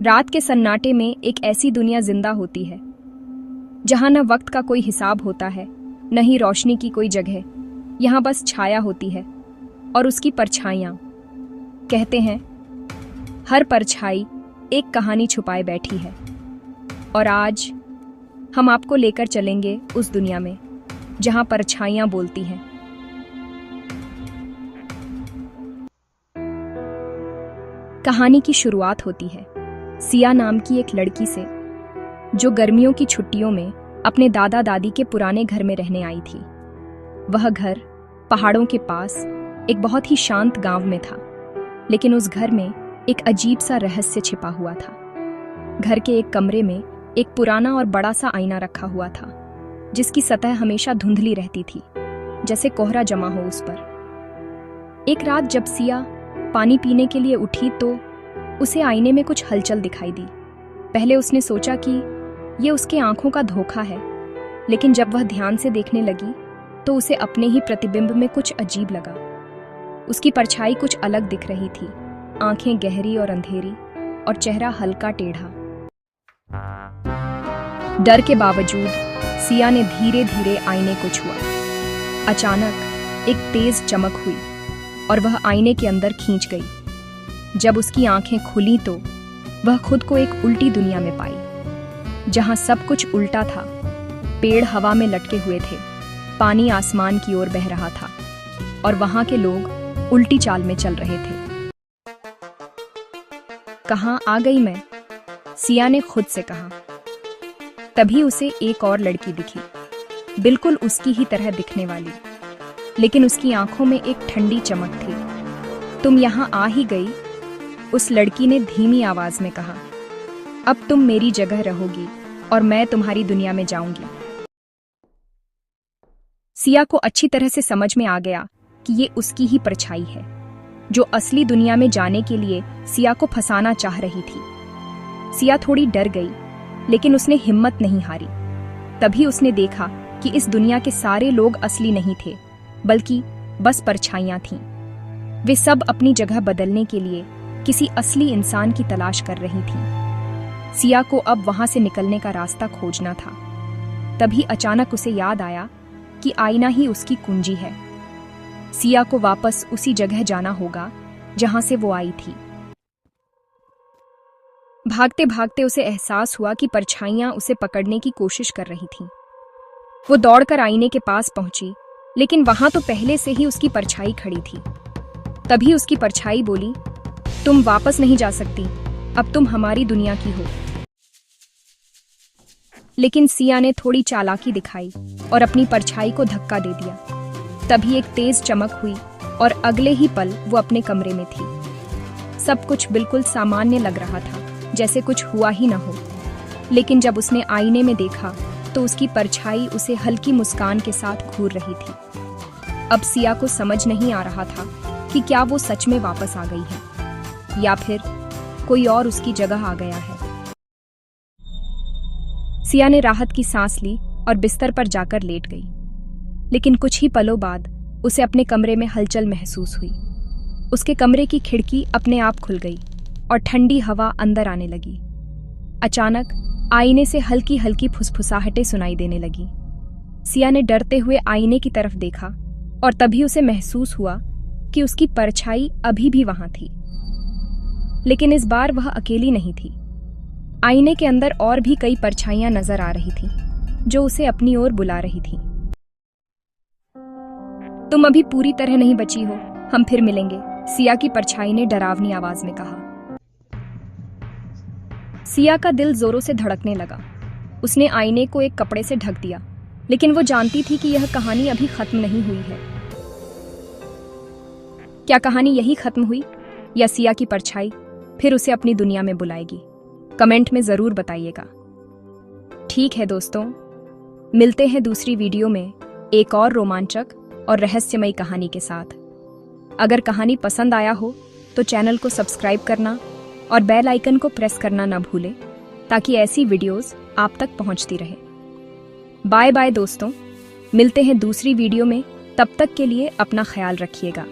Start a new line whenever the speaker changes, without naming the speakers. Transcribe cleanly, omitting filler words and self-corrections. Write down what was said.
रात के सन्नाटे में एक ऐसी दुनिया जिंदा होती है जहां न वक्त का कोई हिसाब होता है, न ही रोशनी की कोई जगह। यहां बस छाया होती है और उसकी परछाइयां। कहते हैं हर परछाई एक कहानी छुपाए बैठी है। और आज हम आपको लेकर चलेंगे उस दुनिया में जहां परछाइयां बोलती हैं। कहानी की शुरुआत होती है सिया नाम की एक लड़की से, जो गर्मियों की छुट्टियों में अपने दादा दादी के पुराने घर में रहने आई थी। वह घर पहाड़ों के पास एक बहुत ही शांत गांव में था, लेकिन उस घर में एक अजीब सा रहस्य छिपा हुआ था। घर के एक कमरे में एक पुराना और बड़ा सा आईना रखा हुआ था, जिसकी सतह हमेशा धुंधली रहती थी, जैसे कोहरा जमा हो उस पर। एक रात जब सिया पानी पीने के लिए उठी तो उसे आईने में कुछ हलचल दिखाई दी। पहले उसने सोचा कि ये उसके आंखों का धोखा है, लेकिन जब वह ध्यान से देखने लगी तो उसे अपने ही प्रतिबिंब में कुछ अजीब लगा। उसकी परछाई कुछ अलग दिख रही थी, आंखें गहरी और अंधेरी और चेहरा हल्का टेढ़ा। डर के बावजूद सिया ने धीरे धीरे आईने को छुआ। अचानक एक तेज चमक हुई और वह आईने के अंदर खींच गई। जब उसकी आंखें खुली तो वह खुद को एक उल्टी दुनिया में पाई, जहां सब कुछ उल्टा था। पेड़ हवा में लटके हुए थे, पानी आसमान की ओर बह रहा था और वहां के लोग उल्टी चाल में चल रहे थे। कहां आ गई मैं, सिया ने खुद से कहा। तभी उसे एक और लड़की दिखी, बिल्कुल उसकी ही तरह दिखने वाली, लेकिन उसकी आंखों में एक ठंडी चमक थी। तुम यहां आ ही गई, उस लड़की ने धीमी आवाज में कहा। अब तुम मेरी जगह रहोगी और मैं तुम्हारी दुनिया में जाऊंगी। सिया को अच्छी तरह से समझ में आ गया कि ये उसकी ही परछाई है, जो असली दुनिया में जाने के लिए सिया को फंसाना चाह रही थी। सिया थोड़ी डर गई, लेकिन उसने हिम्मत नहीं हारी। तभी उसने देखा कि इस दुनिया के सारे लोग असली नहीं थे, बल्कि बस परछाइयां थीं। वे सब अपनी जगह बदलने के लिए किसी असली इंसान की तलाश कर रही थीं। सिया को अब वहां से निकलने का रास्ता खोजना था। तभी अचानक उसे याद आया कि आईना ही उसकी कुंजी है। सिया को वापस उसी जगह जाना होगा जहां से वो आई थी। भागते भागते उसे एहसास हुआ कि परछाइयां उसे पकड़ने की कोशिश कर रही थीं। वो दौड़कर आईने के पास पहुंची, लेकिन वहां तो पहले से ही उसकी परछाई खड़ी थी। तभी उसकी परछाई बोली, तुम वापस नहीं जा सकती, अब तुम हमारी दुनिया की हो। लेकिन सिया ने थोड़ी चालाकी दिखाई और अपनी परछाई को धक्का दे दिया। तभी एक तेज चमक हुई और अगले ही पल वो अपने कमरे में थी। सब कुछ बिल्कुल सामान्य लग रहा था, जैसे कुछ हुआ ही ना हो। लेकिन जब उसने आईने में देखा तो उसकी परछाई उसे हल्की मुस्कान के साथ घूर रही थी। अब सिया को समझ नहीं आ रहा था कि क्या वो सच में वापस आ गई है या फिर कोई और उसकी जगह आ गया है। सिया ने राहत की सांस ली और बिस्तर पर जाकर लेट गई। लेकिन कुछ ही पलों बाद उसे अपने कमरे में हलचल महसूस हुई। उसके कमरे की खिड़की अपने आप खुल गई और ठंडी हवा अंदर आने लगी। अचानक आईने से हल्की हल्की फुसफुसाहटें सुनाई देने लगी। सिया ने डरते हुए आईने की तरफ देखा और तभी उसे महसूस हुआ कि उसकी परछाई अभी भी वहां थी। लेकिन इस बार वह अकेली नहीं थी। आईने के अंदर और भी कई परछाइयां नजर आ रही थीं, जो उसे अपनी ओर बुला रही थीं। तुम अभी पूरी तरह नहीं बची हो, हम फिर मिलेंगे, सिया की परछाई ने डरावनी आवाज में कहा। सिया का दिल जोरों से धड़कने लगा। उसने आईने को एक कपड़े से ढक दिया, लेकिन वो जानती थी कि यह कहानी अभी खत्म नहीं हुई है। क्या कहानी यही खत्म हुई या सिया की परछाई फिर उसे अपनी दुनिया में बुलाएगी? कमेंट में जरूर बताइएगा। ठीक है दोस्तों, मिलते हैं दूसरी वीडियो में एक और रोमांचक और रहस्यमयी कहानी के साथ। अगर कहानी पसंद आया हो तो चैनल को सब्सक्राइब करना और बेल आइकन को प्रेस करना ना भूलें, ताकि ऐसी वीडियोस आप तक पहुंचती रहे। बाय बाय दोस्तों, मिलते हैं दूसरी वीडियो में। तब तक के लिए अपना ख्याल रखिएगा।